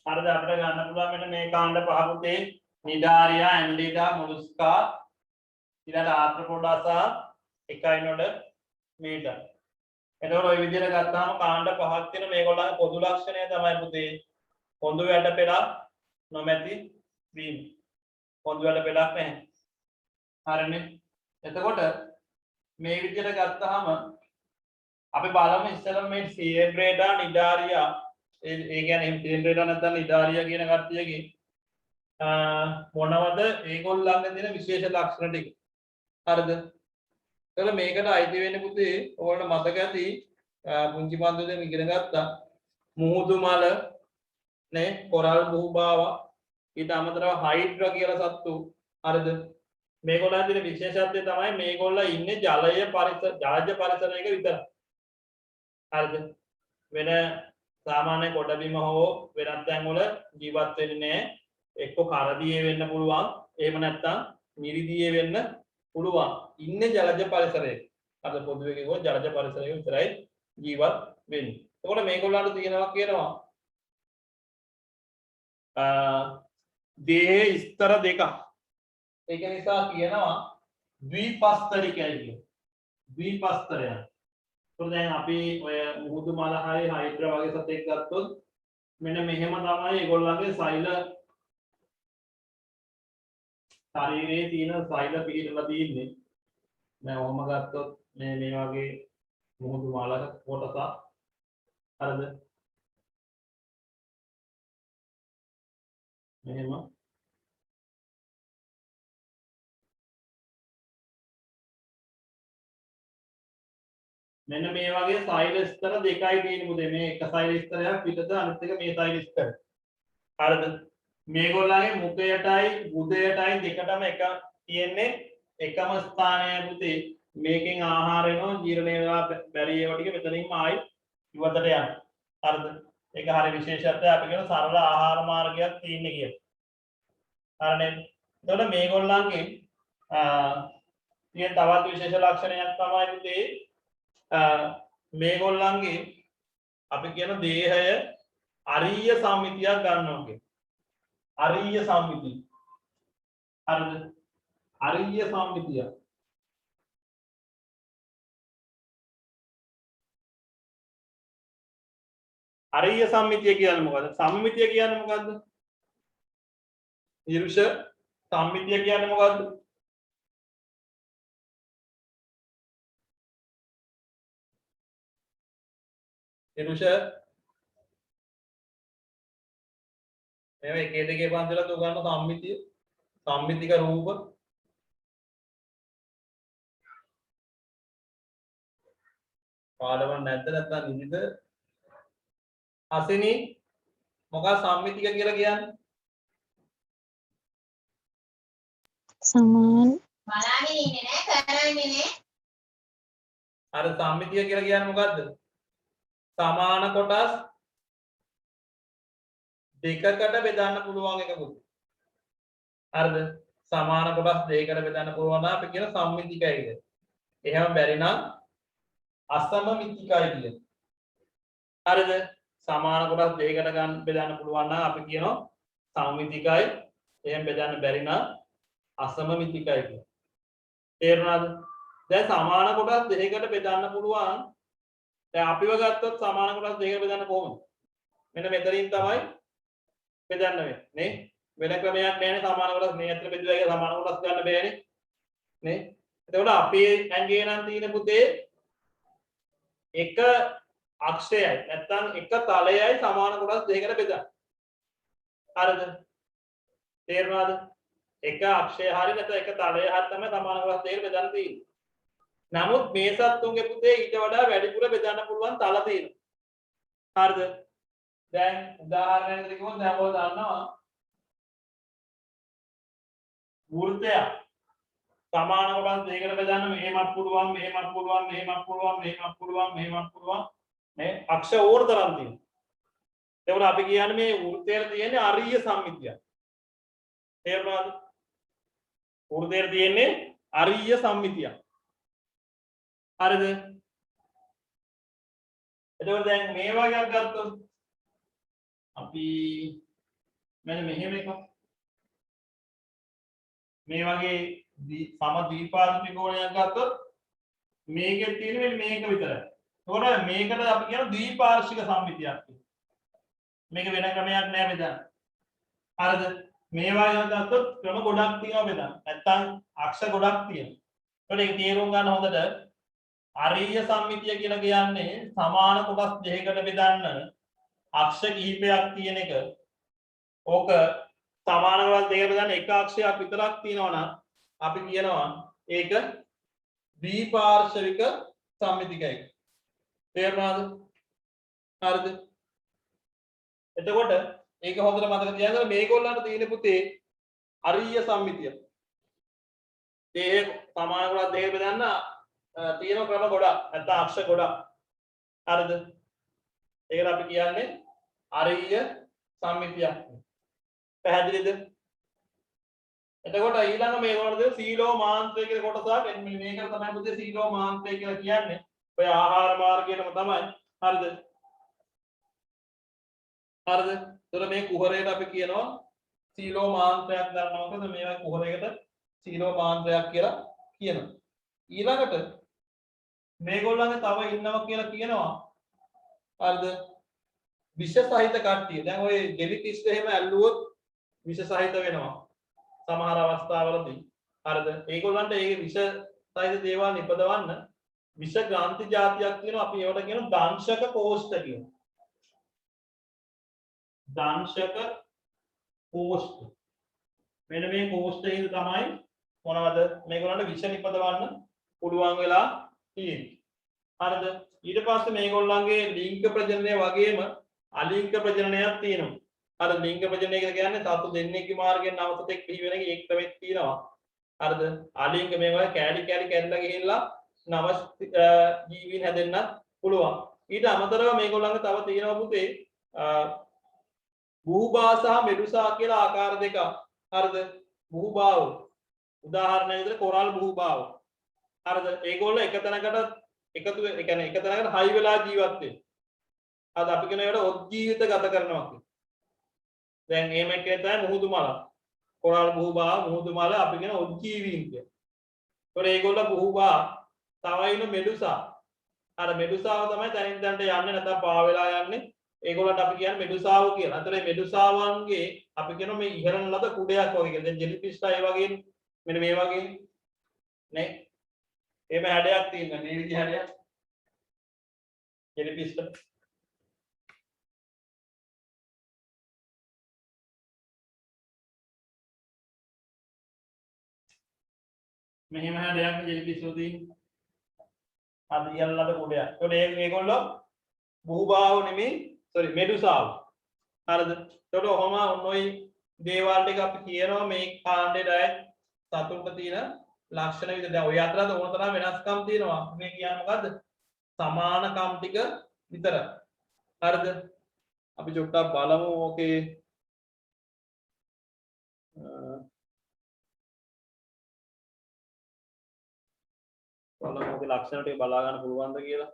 හරිද අපිට ගන්න පුළුවන් මෙන්න මේ කාණ්ඩ පහ පුතේ නිඩාරියා ඇන්ඩිඩා මොලුස්කා ඊළඟ ආර්ථ්‍රොපොඩා සහ එකයිනොඩ මීටර්. එතකොට ওই විදිහට ගත්තාම කාණ්ඩ පහක් තියෙන මේගොල්ලන්ගේ පොදු ලක්ෂණය තමයි පුතේ පොඳු වැඩ පෙළක් නොමැති වීම. පොඳු වැඩ පෙළක් නැහැ. හරිනේ. එතකොට මේ විදිහට ගත්තාම අපි බලමු ඉස්සෙල්ලා මේ සියබ්‍රේඩා නිඩාරියා ඒ කියන්නේ සියබ්‍රේඩා නැත්නම් නිඩාරියා කියන කට්ටියගේ මොනවද ඒගොල්ලන්ගේ තියෙන විශේෂ ලක්ෂණ ටික. හරිද? එතකොට මේකට අයිති වෙන්නේ පුතේ ඔයාලට මතක ඇති පුංචි පන්දුවෙන් ඉගෙන ගත්තා මුහුදු මල නේ කොරල් බුහුබාව ඊට අමතරව හයිඩ්‍රා කියලා සත්තු. හරිද? මේගොල්ලන් තියෙන විශේෂත්වය තමයි මේගොල්ලෝ ඉන්නේ ජලය ජලජ පරිසරයක විතරයි. හරිද? වෙන සාමාන්‍ය කොටබිම හෝ වෙනත් තැන්වල ජීවත් වෙන්නේ නැහැ. එක්ක කරදියේ වෙන්න පුළුවන්. එහෙම නැත්නම් මිරිදියේ වෙන්න පුළුවන්. ඉන්නේ ජලජ පරිසරයක. අද පොදුවේ කිව්වොත් ජලජ පරිසරයක විතරයි ජීවත් වෙන්නේ. එතකොට මේගොල්ලන්ට කියනවා දේහයේ ස්තර දෙකක්. ඒක නිසා කියනවා ද්විපස්තරිකයි කියලා. ද්විපස්තරය. එතකොට දැන් අපි ඔය මුහුදු මල හරි හයිඩ්‍රා වගේ සතෙක් ගත්තොත් මෙන්න මෙහෙම තමයි ඒගොල්ලන්ගේ සෛල ශරීරයේ තියෙන සෛල පිළිදලා තියෙන්නේ. දැන් ඔහම ගත්තොත් මේ වගේ මුහුදු මලක කොටසක්. හරිද? මෙහෙම මෙන්න මේ වගේ සෛල ස්තර දෙකයි තියෙන්නේ පුතේ. මේ එක සෛල ස්තරයක් පිටත අනිත් එක මේ සෛල ස්තර. හරිද? මේගොල්ලන්ගේ මුඛයටයි උදයටයි දෙකටම එක තියෙන්නේ එකම ස්ථානය පුතේ. මේකෙන් ආහාර එනවා ජීර්ණය වෙලා බැරි ඒවා ටික මෙතනින්ම ආයි ඉවතට යනවා. හරිද? ඒක හරි විශේෂත්වයක්. අපි කියන සරල ආහාර මාර්ගයක් තියෙන්නේ කියලා. හරිනේ. එතකොට මේගොල්ලන්ගේ තියෙන තවත් විශේෂ ලක්ෂණයක් තමයි පුතේ මේගොල්ලන්ගේ අපි කියන දේහය අරීය සම්මිතියක් ගන්නවා කියන්නේ. අරීය සම්මිතිය. හරිද? අරීය සම්මිතිය. අරීය සම්මිතිය කියන්නේ මොකද්ද? සම්මිතිය කියන්නේ මොකද්ද? ඊර්ෂ සම්මිතිය කියන්නේ මොකද්ද? ඊර්ෂ මේ එකේ දෙකේ පන්තිලත් උගන්වන සම්මිතිය සම්මිතික රූප පාඩම නැද්ද නැත්නම් නිදිද අසිනි මොකක් සම්මිතික කියලා කියන්නේ සමාන බලන්නේ ඉන්නේ නෑ කරන්නේ නෑ අර සම්මිතිය කියලා කියන්නේ මොකද්ද සමාන කොටස් දෙකකට බෙදන්න පුළුවන් එකකුත් හරිද සමාන කොටස් දෙකකට බෙදන්න පුළුවන් නම් අපි කියන සම්මිතිකයි කියලා. එහෙම බැරි නම් අසමමිතිකයි කියලා. හරිද සමාන කොටස් දෙකකට ගන්න බෙදන්න පුළුවන් නම් අපි කියනවා සම්මිතිකයි. එහෙම බෙදන්න බැරි නම් අසමමිතිකයි කියලා. තේරුණාද? දැන් සමාන කොටස් දෙකකට බෙදන්න පුළුවන්. දැන් අපිව ගත්තොත් සමාන කොටස් දෙකකට බෙදන්න කොහොමද? මෙන්න මෙතනින් තමයි බෙදන්න වෙන්නේ නේ වෙන ක්‍රමයක් නැහැ සමාන කොටස් මේ අතර බෙදලා ඒක සමාන කොටස් ගන්න බෑනේ නේ එතකොට අපේ ඇඟේ නම් තියෙන පුතේ එක අක්ෂයයි නැත්නම් එක තලයයි සමාන කොටස් දෙකකට බෙදන්න හරිද තේරුණාද එක අක්ෂය හරිය නැත්නම් එක තලය හරිය තමයි සමාන කොටස් දෙකකට බෙදන්න තියෙන්නේ නමුත් මේ සත්තුන්ගේ පුතේ ඊට වඩා වැඩිපුර බෙදන්න පුළුවන් තල තියෙනවා හරිද දැන් උදාහරණයක් දෙකම දැන් ඔයාලා දන්නවා වෘත්තය සමාන කොටස් දෙකකට බෙදන්න මෙහෙමත් පුළුවන් මෙහෙමත් පුළුවන් මෙහෙමත් පුළුවන් මෙහෙමත් පුළුවන් මෙහෙමත් පුළුවන් මේ අක්ෂ ඕන තරම් තියෙනවා ඒකට අපි කියන්නේ මේ වෘත්තයේ තියෙන්නේ අරීය සම්මිතිය තේරුණාද වෘත්තයේ තියෙන්නේ අරීය සම්මිතිය හරිද එතකොට දැන් මේ වගේක් ගත්තොත් අපි මෙන්න මෙහෙම එකක් මේ වගේ සම ද්විපාර්ශ්වික කෝණයක් ගත්තොත් මේකේ තියෙන මෙන්න මේක විතරයි. එතකොට මේකට අපි කියන ද්විපාර්ශ්වික සම්මිතියක් කියලා. මේක වෙන ක්‍රමයක් නෑ බෙදන්න. හරිද? මේ වගේ ගත්තොත් ක්‍රම ගොඩක් තියෙනවා බෙදන්න. නැත්තම් අක්ෂ ගොඩක් තියෙනවා. ඒකට ඒක තේරුම් ගන්න හොඳට අරීය සම්මිතිය කියලා කියන්නේ සමාන කොටස් දෙකකට බෙදන්න අක්ෂ කිහිපයක් තියෙන එක. ඕක සමාන කොටස් දෙකකට බෙදන්න එක අක්ෂයක් විතරක් තියෙනවා නම් අපි කියනවා ඒක ද්විපාර්ශ්වික සම්මිතිකයි. තේරුණාද? හරිද? එතකොට ඒක හොඳට මතක තියාගන්න මේගොල්ලන්ට තියෙන පුතේ අරීය සම්මිතිය. ඒ සමාන කොටස් දෙකකට බෙදන්න තියෙන ක්‍රම ගොඩක් නැත්නම් අක්ෂ ගොඩක්. හරිද? ඒකට අපි කියන්නේ අරීය සම්මිතියක්. පැහැදිලිද? එතකොට ඊළඟ මේගොල්ලෝද සීලෝ මාන්ත්‍රය කියලා කොටසක් මේක තමයි පුතේ සීලෝ මාන්ත්‍රය කියලා කියන්නේ. ඔය ආහාර මාර්ගයටම තමයි. හරිද? හරිද? ඒතර මේ කුහරයට අපි කියනවා සීලෝ මාන්ත්‍රයක් ගන්නවා. මොකද මේවා කුහරයකට සීලෝ මාන්ත්‍රයක් කියලා කියනවා. ඊළඟට මේගොල්ලන්ගේ තව ඉන්නවා කියලා කියනවා. හරිද? විෂ සහිත කට්ටිය. දැන් ඔය ගෙවි කිස්ට එහෙම ඇල්ලුවොත් විෂ සහිත වෙනවා. සමහර අවස්ථාවලදී. හරිද? ඒගොල්ලන්ට ඒ විෂ සහිත දේවල් නිපදවන්න විෂ ග්‍රන්ථි జాතියක් තියෙනවා. අපි ඒවට කියනවා දංශක කෝෂ්ඨ කියනවා. දංශක කෝෂ්ඨ. මෙන්න මේ කෝෂ්ඨයෙන් තමයි මොනවද මේගොල්ලන්ට විෂ නිපදවන්න පුළුවන් වෙලා තියෙන්නේ. හරිද? ඊට පස්සේ මේගොල්ලන්ගේ ලිංග ප්‍රජනනය වගේම අලිංග ප්‍රජනනයක් තියෙනවා. අර ලිංග ප්‍රජනනය කියලා කියන්නේ සතු දෙන්නෙක්ගේ මාර්ගයෙන් නවතතෙක් පිහි වෙන එක ක්‍රමයක් තියෙනවා. හරිද? අලිංග මේ වගේ කැඩි කැඩලා ගිහිල්ලා නව ජීවීන් හැදෙන්නත් පුළුවන්. ඊට අමතරව මේගොල්ලන්ගේ තව තියෙනවා පුතේ බුහුබා සහ මෙඩුසා කියලා ආකාර දෙකක්. හරිද? බුහුබාව උදාහරණයක් විදිහට කොරල් බුහුබාව. හරිද? ඒගොල්ලෝ එක තැනකට එකතු ඒ කියන්නේ එක තැනකට හයි වෙලා ජීවත් වෙනවා. අද අපි කියන ඒකට ඔත් ජීවිත ගත කරනවා කියන්නේ. දැන් එහෙම එකේ තමයි මුහුදු මල. කොරල් බුහුබා මුහුදු මල අපි කියන ඔත් ජීවීන් කියන්නේ. ඒතොර ඒගොල්ලෝ බුහුබා තව ඉන්න මෙඩුසා. අර මෙඩුසාව තමයි තනින් තනට යන්නේ නැත්නම් පා වෙලා යන්නේ. ඒගොල්ලන්ට අපි කියන්නේ මෙඩුසාව කියලා. අතන මේ මෙඩුසාවන්ගේ අපි කියන මේ ඉහළන ලද කුඩයක් වගේ කියලා. දැන් ජෙලිෆිෂ්ලා ඒ වගේ මෙන්න මේ වගේ නේ. එහෙම හැඩයක් තියෙනවා. මේ විදිහ හැඩයක්. ජෙලිෆිෂ්ලා මෙහෙම හැඩයක් ජෙලිෆිෂ්ලා තියෙනවා. අද ඉහළන ලද කුඩයක්. ඒකට මේගොල්ලෝ බුහුබාව නෙමෙයි sorry මෙඩුසාව. හරිද? එතකොට ඔහම ඔන්නෝයි දේවල් ටික අපි කියනවා මේ කාණ්ඩයට අයත් සතුන්ට තියෙන ලක්ෂණ විදිහට. දැන් ඔය අතරත් ඕන තරම් වෙනස්කම් තියෙනවා. මේ කියන්නේ මොකද්ද? සමානකම් ටික විතරයි. හරිද? අපි චුට්ටක් බලමු ඕකේ බලමු ඕකේ ලක්ෂණ ටික බලා ගන්න පුළුවන්ද කියලා.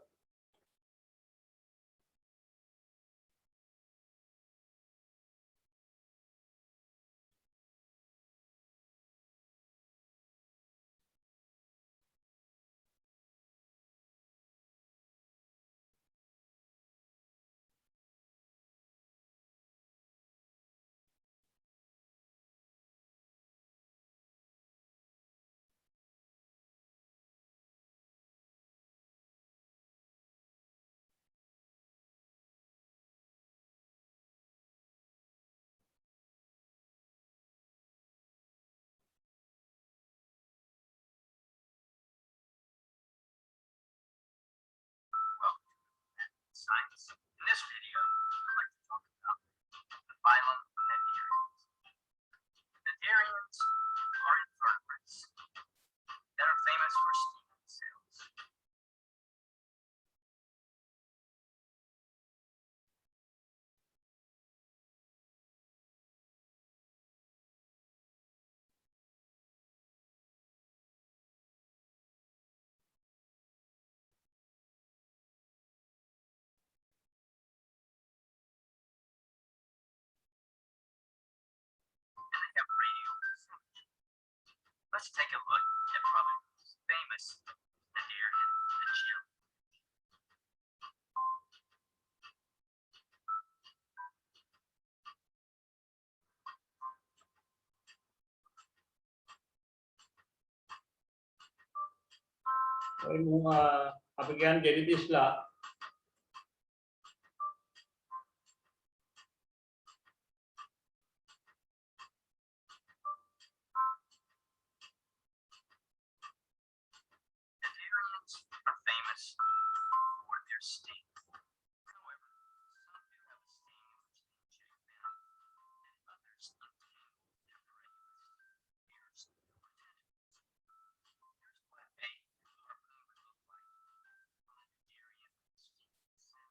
Science. In this video, I'd like to talk about the phylum Cnidarians. Cnidarians are invertebrates that are famous for steaming cells. Let's take a look at probably the most famous Naderian, the jelly. අපි කියන්නේ ගෙඩි දිස්ලා Naderians are famous for their sting. However, some do have a sting which can check them, and others untangle their prey with ears or tentacles. Here's what a harpoon would look like on a Naderian sting itself.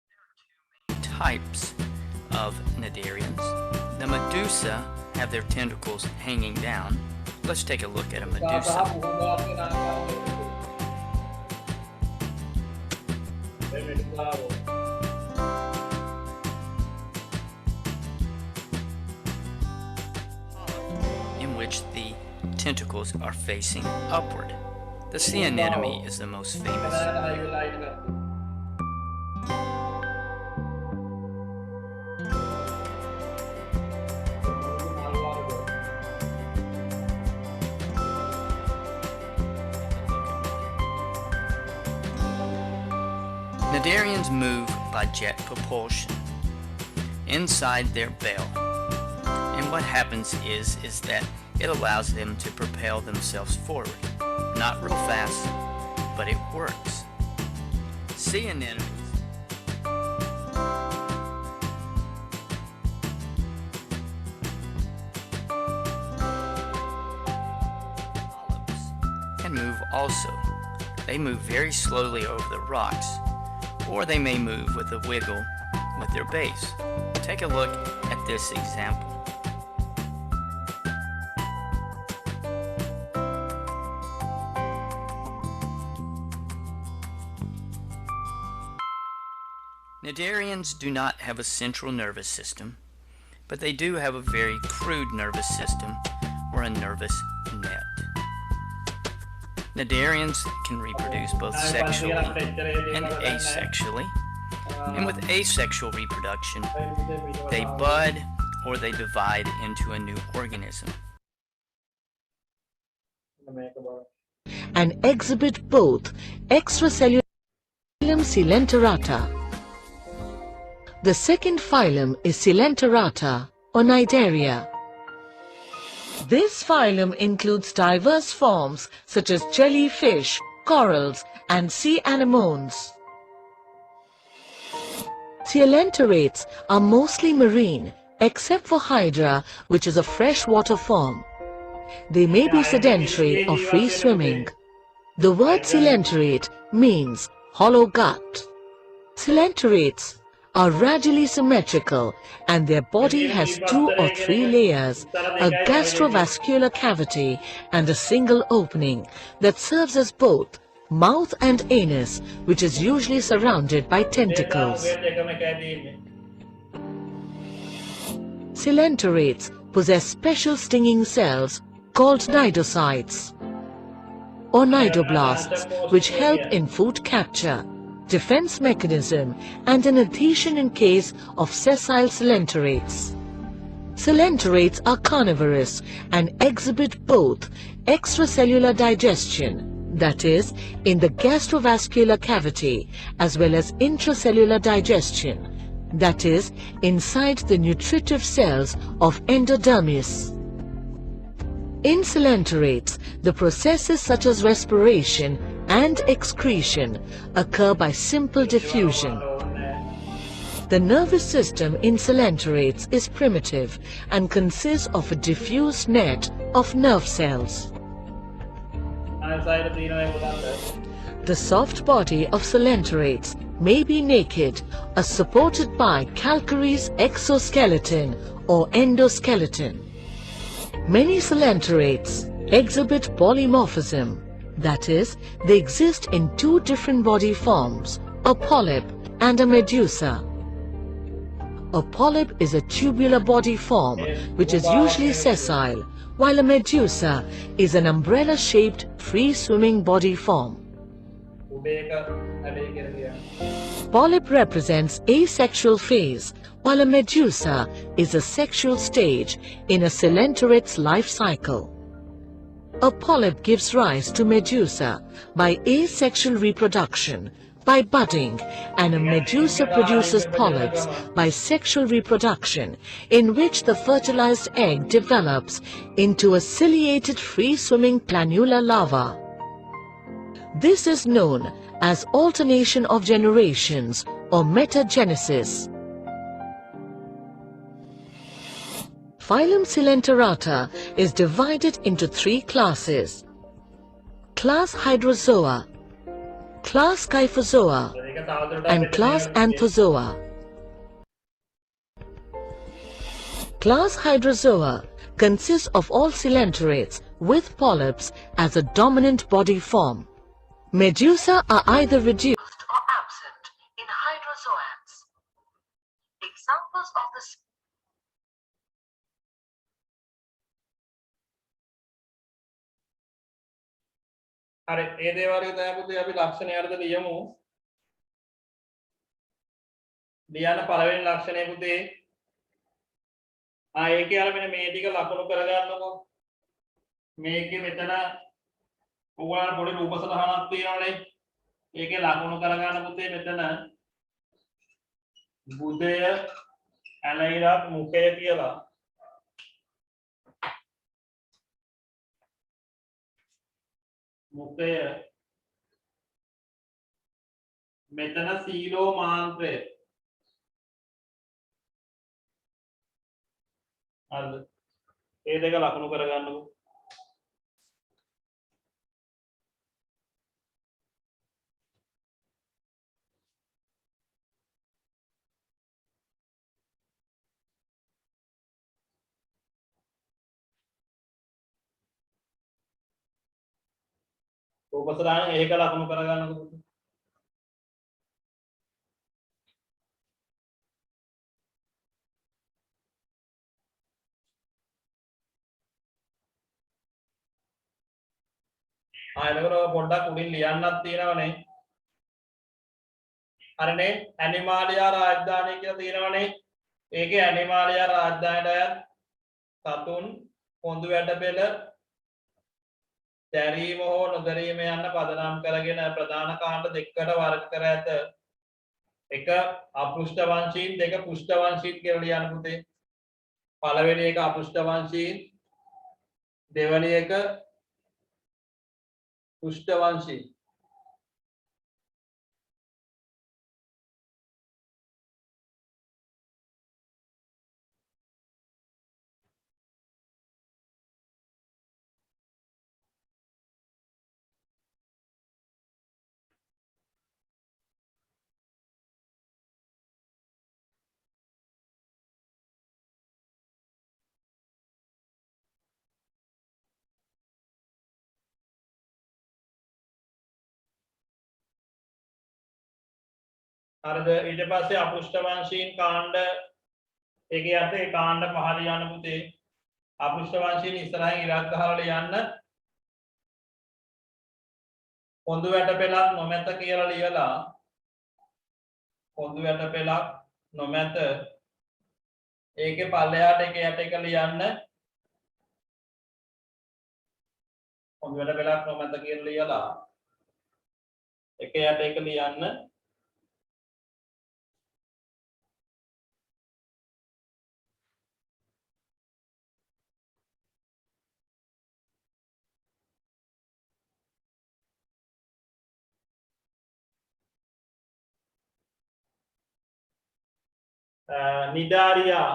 There are two main types of Naderians. The Medusa have their tentacles hanging down. Let's take a look at a Medusa. In which the tentacles are facing upward. The sea anemone is the most famous. Naderians move by jet propulsion inside their bell, and what happens is that it allows them to propel themselves forward. Not real fast, but it works. Sea anemones can move also. They move very slowly over the rocks, or they may move with a wiggle with their base. Take a look at this example. Naderians do not have a central nervous system, but they do have a very crude nervous system, or a nervous net. Naderians can reproduce both sexually and asexually, and with asexual reproduction, they bud or they divide into a new organism. And exhibit both extracellular Coelenterata. The second phylum is Coelenterata or Cnidaria. This phylum includes diverse forms such as jellyfish, corals, and sea anemones. Coelenterates are mostly marine, except for Hydra, which is a freshwater form. They may be sedentary or free swimming. The word coelenterate means hollow gut. Coelenterates are radially symmetrical, and their body has 2 or 3 layers, a gastrovascular cavity and a single opening that serves as both mouth and anus, which is usually surrounded by tentacles. Coelenterates possess special stinging cells called cnidocytes or cnidoblasts, which help in food capture, defense mechanism, and an adhesion in case of sessile coelenterates. Coelenterates are carnivorous and exhibit both extracellular digestion, that is, in the gastrovascular cavity, as well as intracellular digestion, that is, inside the nutritive cells of endodermis. In coelenterates, the processes such as respiration and excretion occur by simple diffusion. The nervous system in coelenterates is primitive and consists of a diffuse net of nerve cells. The soft body of coelenterates may be naked or supported by calcareous exoskeleton or endoskeleton. Many coelenterates exhibit polymorphism, that is, they exist in 2 different body forms, a polyp and a medusa. A polyp is a tubular body form which is usually sessile, while a medusa is an umbrella-shaped free-swimming body form. උඩේක ඇලේ කියලා කියන්නේ. Polyp represents asexual phase, while a medusa is a sexual stage in a coelenterate life cycle. A polyp gives rise to medusa by asexual reproduction, by budding, and a medusa produces polyps by sexual reproduction, in which the fertilized egg develops into a ciliated free-swimming planular larva. This is known as alternation of generations or metagenesis. Phylum Coelenterata is divided into 3 classes: class Hydrozoa, class Scyphozoa, ඒක තවදුරටත් and class Anthozoa. Class Hydrozoa consists of all coelenterates with polyps as a dominant body form. Medusa are either reduced or absent in hydrozoans. Examples of this හරි ඒ දේවල් තමයි පුතේ අපි ලක්ෂණය අර්ථ ලියමු. ලියන පළවෙනි ලක්ෂණය පුතේ ඒකේ අර මෙන්න මේ ටික ලකුණු කරගන්නකො. මේකේ මෙතන ඕගොල්ලන්ට පොඩි රූප සටහනක් තියෙනවනේ. ඒකේ ලකුණු කරගන්න පුතේ මෙතන බුදය ඇලයිරක් මුඛය කියලා. මුඛය මෙතන සීලෝ මාන්ත්‍රය. හරිද? ඒ දෙක ලකුණු කරගන්නකො. රූපසටහන ඒක ලකුණු කරගන්නකො. එතකොට පොඩ්ඩක් උඩින් ලියන්නත් තියෙනවනේ. හරිනේ ඇනිමාලියා රාජධානිය කියලා තියෙනවනේ. ඒකේ ඇනිමාලියා රාජධානියට සතුන් පොඳු වැඩපෙළ දැරීම හෝ නොදැරීම යන්න පදනම් කරගෙන ප්‍රධාන කාණ්ඩ දෙකකට වර්ග කර ඇත. එක අපෘෂ්ඨ වංශීන් දෙක පෘෂ්ඨ වංශීන් කියලා ලියන්න පුතේ. පළවෙනි එක අපෘෂ්ඨ වංශීන් දෙවෙනි එක පෘෂ්ඨ වංශීන්. හරිද? ඊට පස්සේ අපෘෂ්ඨ වංශීන් කාණ්ඩ ඒකේ අර්ථය කාණ්ඩ පහ ලියන්න පුතේ. අපෘෂ්ඨ වංශීන් ඉස්සරහින් ඉරක් ගහලා ලියන්න. පොඳු වැටපෙළක් නොමැත කියලා ලියලා පොඳු වැටපෙළක් නොමැත ඒකේ පල්ලෙහාට එක යට එක ලියන්න. පොඳු වැටපෙළක් නොමැත කියලා ලියලා එක යට එක ලියන්න. නිදාරියා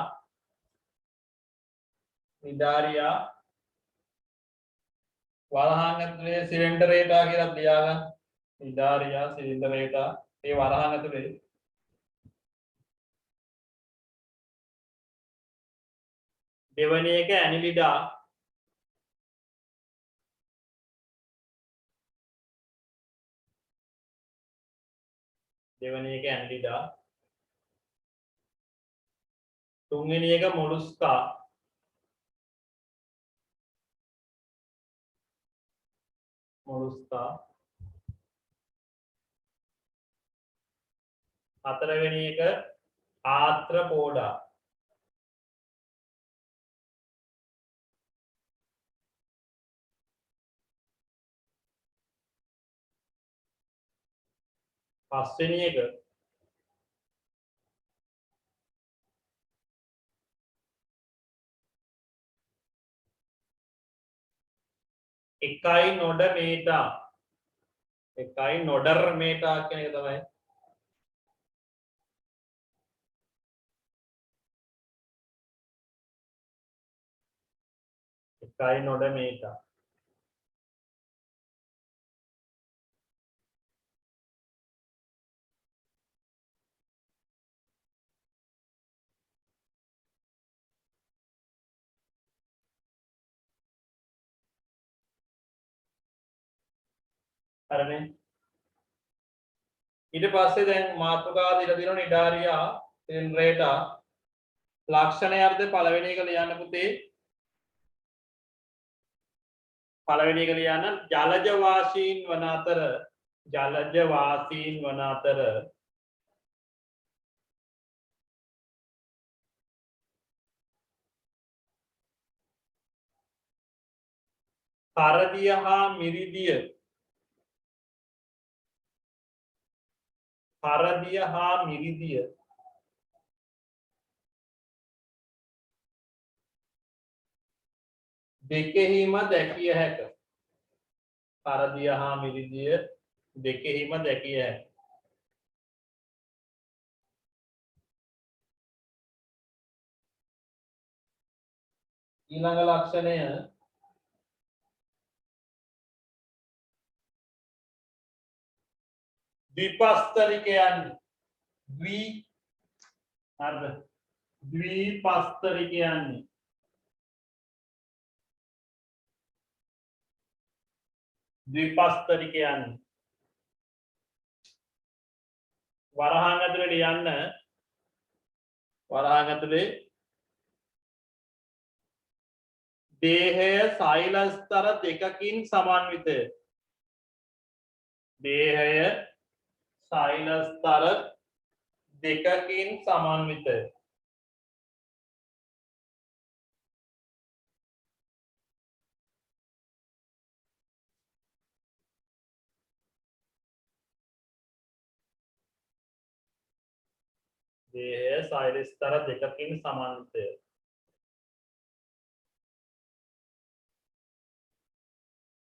වරහන් ඇතුලේ සිලින්ඩරේටා කියලා ලියාගන්න. නිදාරියා සිලින්ඩරේටා ඒ වරහන් ඇතුලේ දෙවෙනි එක ඇනිලිඩා තුන්වෙනි එක මොලුස්කා. මොලුස්කා. හතරවෙනි එක ආත්‍රපෝඩා. පස්වෙනි එක එකයි නොඩ මේටා. එකයි නොඩර් මේටා කියන එක තමයි. එකයි නොඩ මේටා. හරිනේ. ඊට පස්සේ දැන් මාතෘකාව දීලා තියෙනවා නිඩාරියා සෙන්රේටා. ලක්ෂණ අර්ථ පළවෙනි එක ලියන්න පුතේ. පළවෙනි එක ලියන්න ජලජ වාසීන් වන අතර කරදිය හා මිරිදිය දෙකෙහිම දැකිය හැක. කරදිය හා මිරිදිය දෙකෙහිම දැකිය හැක. ඊළඟ ලක්ෂණය ද්විපස්තරිකයන්. ද්විපස්තරිකයන්. ද්විපස්තරිකයන්. වරහන් ඇතුලේ ලියන්න. වරහන් ඇතුලේ දේහය සෛල ස්තර දෙකකින් සමන්විතය. දේහය සෛල ස්තර දෙකකින් සමන්විතය. දේහය සෛල ස්තර දෙකකින් සමන්විතය.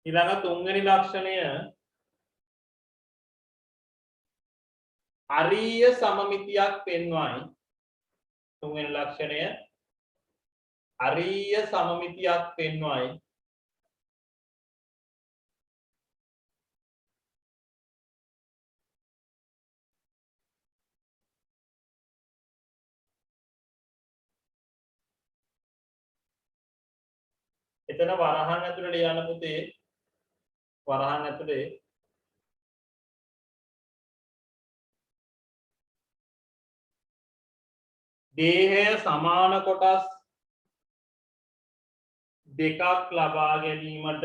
ඊළඟ තුන්වෙනි ලක්ෂණය අරීය සමමිතියක් පෙන්වයි. තුන්වෙනි ලක්ෂණය අරීය සමමිතියක් පෙන්වයි. එතන වරහන් ඇතුලේ ලියන්න පුතේ. වරහන් ඇතුලේ දේහය සමාන කොටස් දෙකක් ලබා ගැනීමට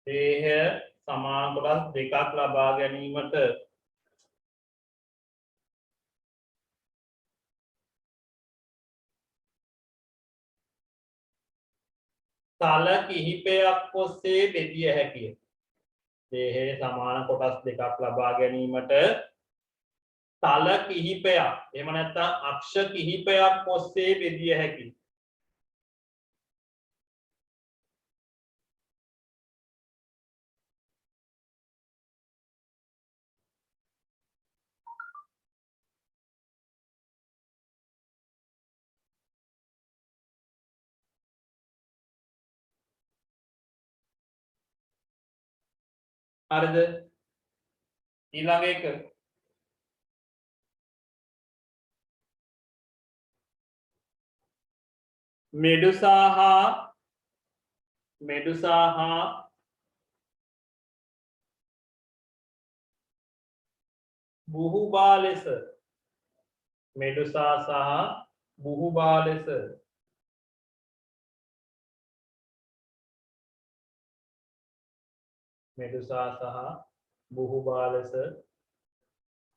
දේහය සමාන කොටස් දෙකක් ලබා ගැනීමට තල කිහිපයක් ඔස්සේ බෙදිය හැකිය. දේහය සමාන කොටස් දෙකක් ලබා ගැනීමට තල කිහිපයක් එහෙම නැත්නම් අක්ෂ කිහිපයක් ඔස්සේ බෙදිය හැකියි. හරිද? ඊළඟ එක මෙඩුසා හා බුහුබා ලෙස මෙඩුසා සහ බුහුබා ලෙස මෙඩුසා සහ බුහුබා ලෙස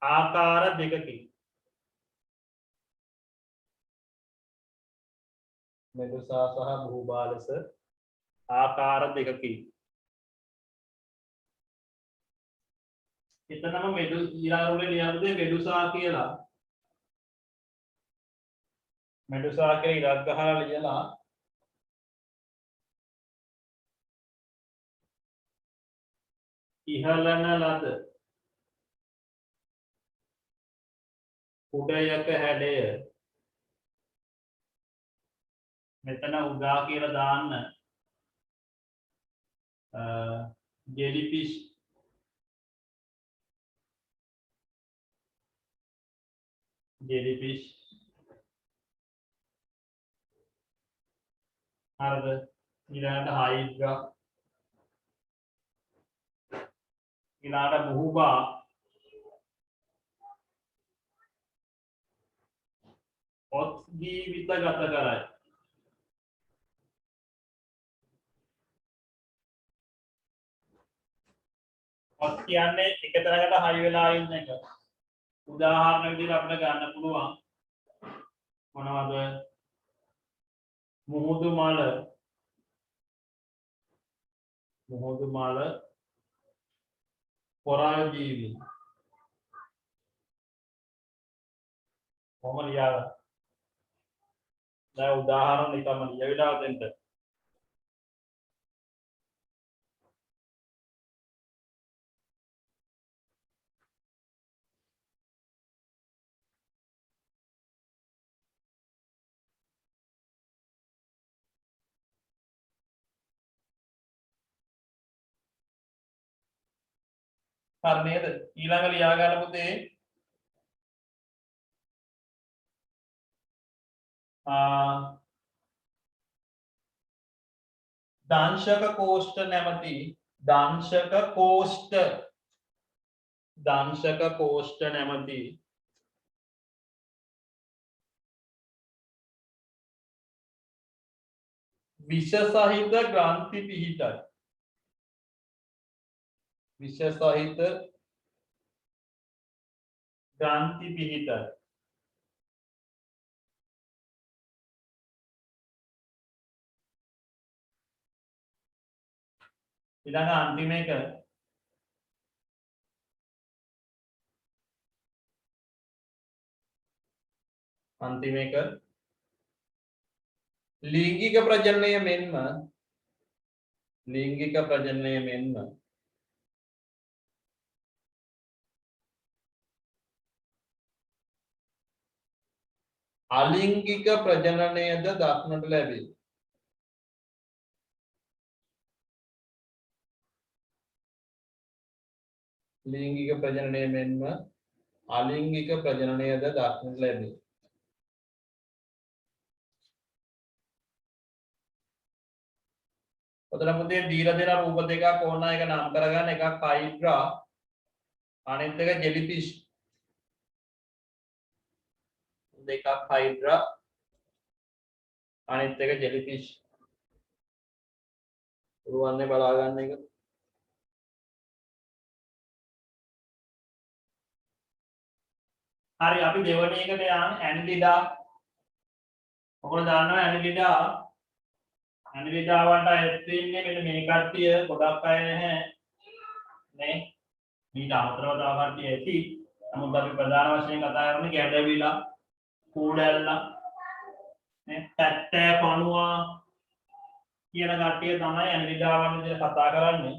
ආකාර දෙකකින් මෙඩුසා සහ බුහුබා ලෙස ආකාර දෙකකින් එතනම මෙඩු ඊළඟට ලියන්නේ මෙඩුසා කියලා මෙඩුසා කියලා ඉරක් ගහලා ලියලා ඉහළන ලද උඩයක හැඩය මෙතන උදා කියලා දාන්න ජෙලිෆිෂ් හරිද ඊළඟට හයිඩ්‍රා ඊළඟට බුහුබා ඔත් ජීවිත ගත කරයි ඔත් කියන්නේ එක තැනකට හයි වෙලා ඉන්න එක උදාහරණ විදිහට අපිට ගන්න පුළුවන් මොනවද මුහුදු මල පරාජීවි කොහොම ලියාගන්න දැන් උදාහරණ නිකම්ම ලියවිලා දෙන්න හරි නේද ඊළඟ ලියා ගන්න පුතේ දංශක කෝෂ්ඨ නැමැති දංශක කෝෂ්ඨ නැමැති විෂ සහිත ග්‍රන්ථි පිහිටයි විෂ සහිත ග්‍රන්ථි පිහිටයි ඊළඟ අන්තිම එක ලිංගික ප්‍රජනනය මෙන්ම අලිංගික ප්‍රජනනයද දක්නට ලැබේ ලිංගික ප්‍රජනනය මෙන්ම අලිංගික ප්‍රජනනයද දක්නට ලැබේ ඔතන පුතේ දීලා දෙන රූප දෙකක් ඕන එක නම් කරගන්න එකක් හයිඩ්‍රා අනිත් එක ජෙලිෆිෂ් දෙකක් හයිඩ්‍රා අනිත් එක ජෙලිෆිෂ් උරුවන්නේ බලා ගන්න එක හරි අපි දෙවෙනි එකට යන් ඇනිලිඩා ඔයගොල්ලෝ දන්නවා ඇනිලිඩා වලට ඇත් වෙන්නේ මෙන්න මේ කට්ටිය ගොඩක් අය නැහැ නේ ඊට අමතරව තව කට්ටිය ඇති නමුත් අපි ප්‍රධාන වශයෙන් කතා කරන්නේ ගැඩවිලා කූඩැල්ලා නේ පැත්තේ පණුවා කියන කට්ටිය තමයි ඇනිලිඩා වල විදිහට කතා කරන්නේ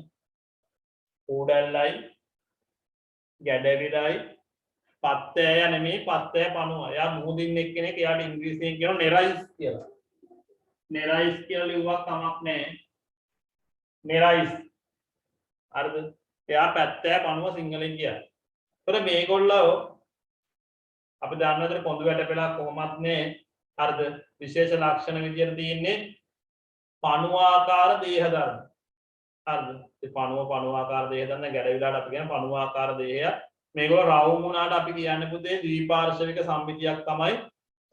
කූඩැල්ලයි ගැඩවිලයි පත්තේ නෙමෙයි පත්තේ පණුවා එයා මුහුදින් එක්කෙනෙක් එයාට ඉංග්‍රීසියෙන් කියනවා නෙරයිස් කියලා නෙරයිස් කියලා ලිව්වක් කමක් නැහැ නෙරයිස් හරිද එයා පැත්තේ පණුව සිංහලෙන් කියන්නේ ඒතර මේගොල්ලෝ අපි දන්න විදිහට පොඳු වැටපෙලා කොහොමත් නේ හරිද විශේෂ ලක්ෂණ විදියට තියෙන්නේ පණුවාකාර දේහ ධර්ම හරිද ඒ පණුවාකාර දේහ ධර්ම ගැඩවිලාට අපි කියන පණුවාකාර දේහය මේගොල්ලෝ රවුම් වුණාට අපි කියන්නේ පුතේ ද්විපාර්ශවික සම්මිතියක් තමයි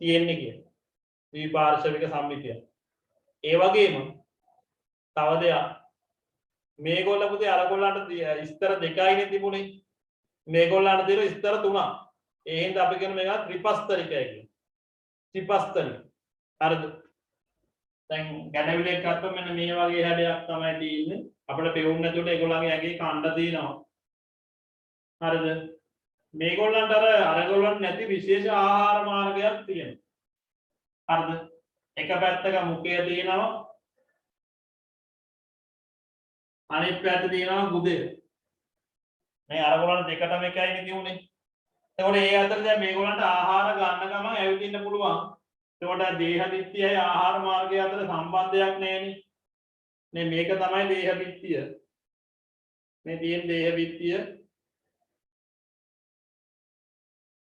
තියෙන්නේ කියලා ද්විපාර්ශවික සම්මිතිය. ඒ වගේම තව දෙයක් මේගොල්ල පුතේ අරගොල්ලන්ට ස්තර දෙකයිනේ තිබුණේ. මේගොල්ලන්ට තියෙන ස්තර තුනක්. ඒ හින්දා අපි කියන මේවා ත්‍රිපස්තරිකය කියලා. ත්‍රිපස්තරික. හරිද? දැන් ගැඩවිලක් ගත්තොත් මෙන්න මේ වගේ හැඩයක් තමයි තියෙන්නේ. අපිට පෙවුම් නැතුවට ඒගොල්ලන්ගේ ඇඟේ කණ්ඩ තියෙනවා. හරිද? මේගොල්ලන්ට අරගොල්ලන්ට නැති විශේෂ ආහාර මාර්ගයක් තියෙනවා. හරිද? එක පැත්තක මුඛය තියෙනවා. අනිත් පැත්තේ තියෙනවා ගුදය. මේ අරගොල්ලන් දෙකටම එකයිනේ තියුනේ. එතකොට ඒ අතර දැන් මේගොල්ලන්ට ආහාර ගන්න ගමන් ඇවිදින්න පුළුවන්. එතකොට දේහ දිට්ඨියයි ආහාර මාර්ගය අතර සම්බන්ධයක් නැහැනේ. මේ මේක තමයි දේහ දිට්ඨිය. මේ තියෙන දේහ දිට්ඨිය.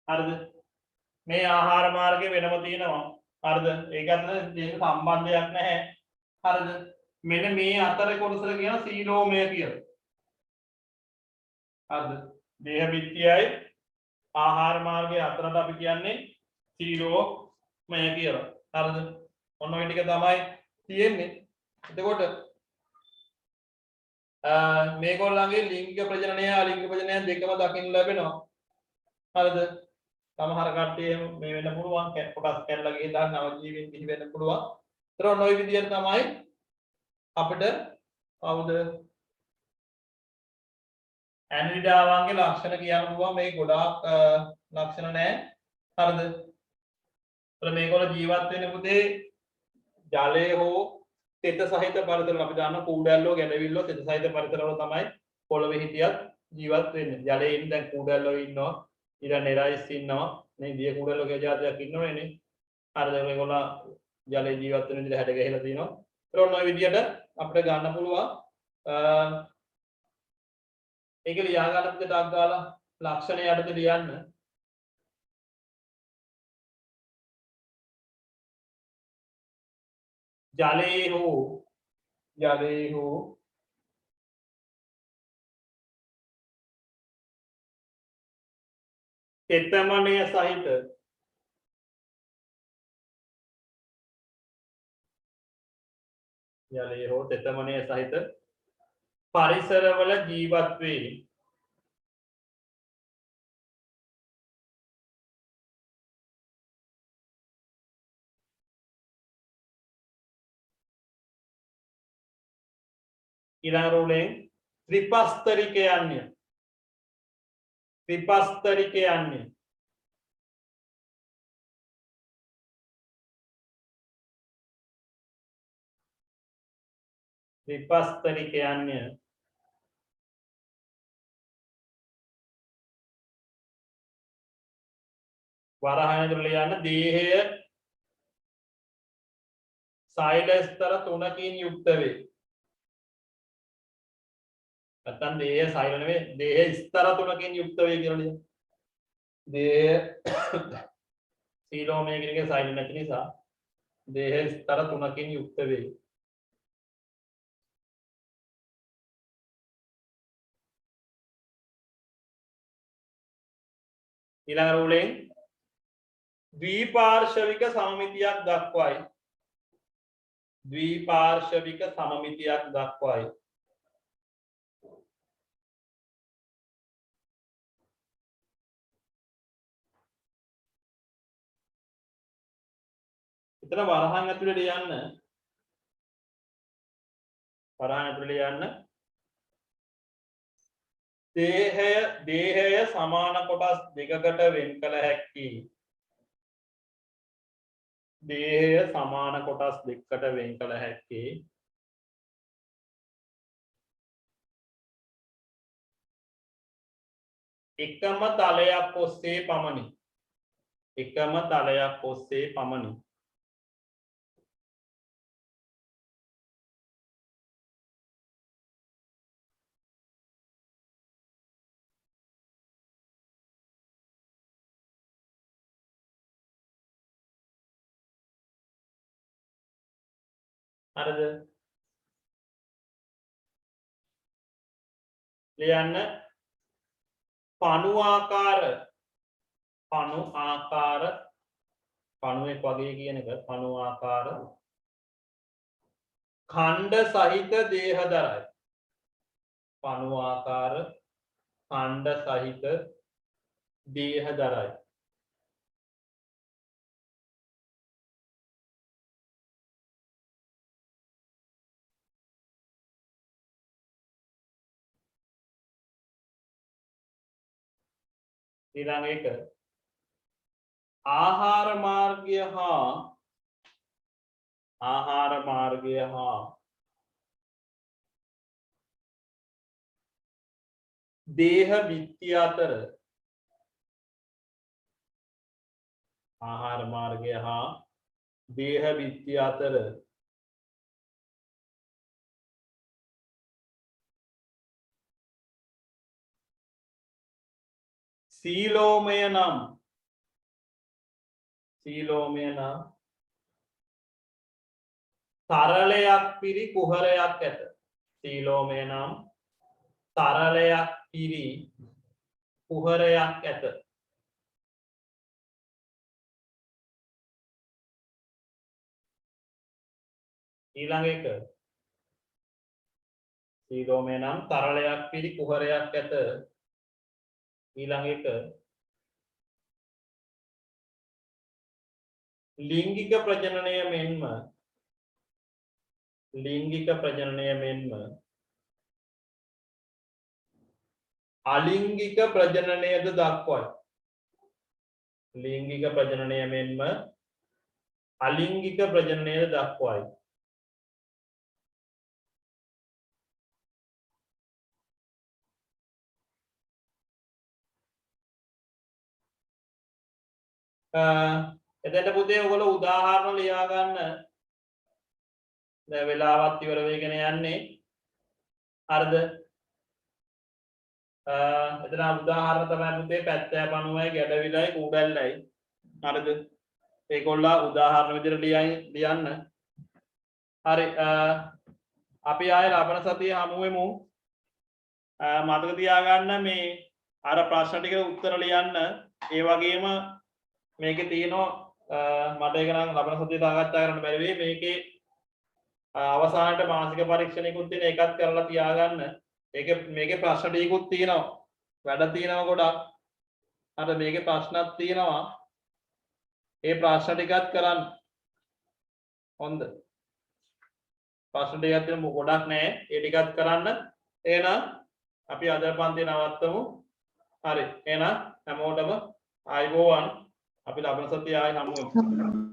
හරිද? මේ ආහාර මාර්ගය වෙනම තියෙනවා. හරිද? ඒක අතර දේහ සම්බන්ධයක් නැහැ. හරිද? මෙන්න මේ අතර කොටසට කියන සීලෝමය කියලා. හරිද? දේහ දිට්ඨියයි ආහාර මාර්ගය අතරට අපි කියන්නේ සීලෝමය කියලා. හරිද? ඔන්න ඔය ටික තමයි තියෙන්නේ. එතකොට මේගොල්ලන්ගේ ලිංගික ප්‍රජනනය අලිංගික ප්‍රජනනය දෙකම දකින්න ලැබෙනවා. හරිද? සමහර කට්ටිය මේ වෙන්න පුළුවන් කොටස් කැඩලා ගිහලා නව ජීවීන් බිහි වෙන්න පුළුවන්. ඒතර ඔන්න ඔය විදිහට තමයි අපිට කවුද ඇනිඩාවන්ගේ ලක්ෂණ කියන්න පුළුවන්. මේ ගොඩාක් ලක්ෂණ නැහැ. හරිද? ඒතර මේගොල්ලෝ ජීවත් වෙන්නේ පුතේ ජලයේ හෝ තෙත සහිත පරිසරවල. අපි දන්න කූඩැල්ලෝ ගැඩවිල්ලෝ තෙත සහිත පරිසරවල තමයි පොළවේ හිටියත් ජීවත් වෙන්නේ. ජලයේ ඉන්න දැන් කූඩැල්ලෝ ඉන්නවා, ඊළඟ නෙරයිස් ඉන්නවා, මේ දිය කූඩැල්ලෝ කියලා જાතියක් ඉන්නවනේ. හරිද? මේගොල්ලෝ ජලයේ ජීවත් වෙන විදිහට හැඩ ගැහිලා තිනවා. ඒතර ඔන්න ඔය විදිහට අපිට ගන්න පුළුවන්. ඒක ලියා ගන්න පුතේ ටක් ගාලා ලක්ෂණ යටතේ ලියන්න. ජලයේ හෝ තෙතමනය සහිත ජලයේ හෝ තෙතමනය සහිත පරිසරවල ජීවත් වේ. ඊළඟ රූලෙන් ත්‍රිපස්තරිකයන්ය. ත්‍රිපස්තරිකයන්ය. ත්‍රිපස්තරිකයන්ය. වරහන් ඇතුළේ ලියන්න දේහය සෛල ස්තර 3කින් යුක්ත වේ. නැත්නම් දේහය සෛල නෙවෙයි දේහය ස්තර 3කින් යුක්ත වේ කියලා ලියන්න. දේහය සීලෝමය කියන එක සෛල නැති නිසා දේහය ස්තර 3කින් යුක්ත වේ. ඊළඟ රූලෙන් ද්විපාර්ශවික සමමිතියක් දක්වයි. ද්විපාර්ශවික සමමිතියක් දක්වයි. එතන වරහන් ඇතුළේ ලියන්න. වරහන් ඇතුළේ ලියන්න. දේහය සමාන කොටස් දෙකකට වෙන් කළ හැකි. දේහය සමාන කොටස් දෙකකට වෙන් කළ හැකි. එකම තලයක් ඔස්සේ පමණි. එකම තලයක් ඔස්සේ පමණි. හරිද? ලියන්න පණු ආකාර පණුවෙක් වගේ කියන එක පණු ආකාර ඛණ්ඩ සහිත දේහ දරයි. පණු ආකාර ඛණ්ඩ සහිත දේහ දරයි. ඊළඟ එක ආහාර මාර්ගය හා දේහ බිත්තිය අතර ආහාර මාර්ගය හා දේහ බිත්තිය අතර සීලෝමය නම් තරලයක් පිරි කුහරයක් ඇත. සීලෝමය නම් තරලයක් පිරි කුහරයක් ඇත. ඊළඟ එක සීලෝමය නම් තරලයක් පිරි කුහරයක් ඇත. ඊළඟ එක ලිංගික ප්‍රජනනය මෙන්ම අලිංගික ප්‍රජනනයද දක්වයි. ලිංගික ප්‍රජනනය මෙන්ම අලිංගික ප්‍රජනනයද දක්වයි. එතකොට පුතේ ඔයගොල්ලෝ උදාහරණ ලියා ගන්න. දැන් වෙලාවත් ඉවර වෙගෙන යන්නේ. හරිද? එතන උදාහරණ තමයි පුතේ පැත්තෑ පණුවයි ගැඩවිලයි කූඩැල්ලයි. හරිද? ඒගොල්ලෝ උදාහරණ විදිහට ලියන්න. හරි. අපි ආයෙ ලබන සතියේ හමු වෙමු. මතක තියාගන්න මේ අර ප්‍රශ්න ටිකට උත්තර ලියන්න. ඒ වගේම මේකේ තියෙනවා මට ඒක නම් ලබන සතියේ සාකච්ඡා කරන්න බැරි වෙයි. මේකේ අවසානයේ මානසික පරීක්ෂණයකුත් තියෙන එකත් කරලා තියාගන්න. මේකේ ප්‍රශ්න ටිකකුත් තියෙනවා. වැඩ තියෙනවා ගොඩක්. අර මේකේ ප්‍රශ්නක් තියෙනවා. ඒ ප්‍රශ්න ටිකත් කරන්න. හොඳ. ප්‍රශ්න ටිකක් තියෙන ගොඩක් නෑ. ඒ ටිකත් කරන්න. එහෙනම් අපි අද පන්තිය නවත්තමු. හරි. එහෙනම් හැමෝටම ආයුබෝවන්. අපි ලබන සතියේ ආයෙ හමු වෙමු.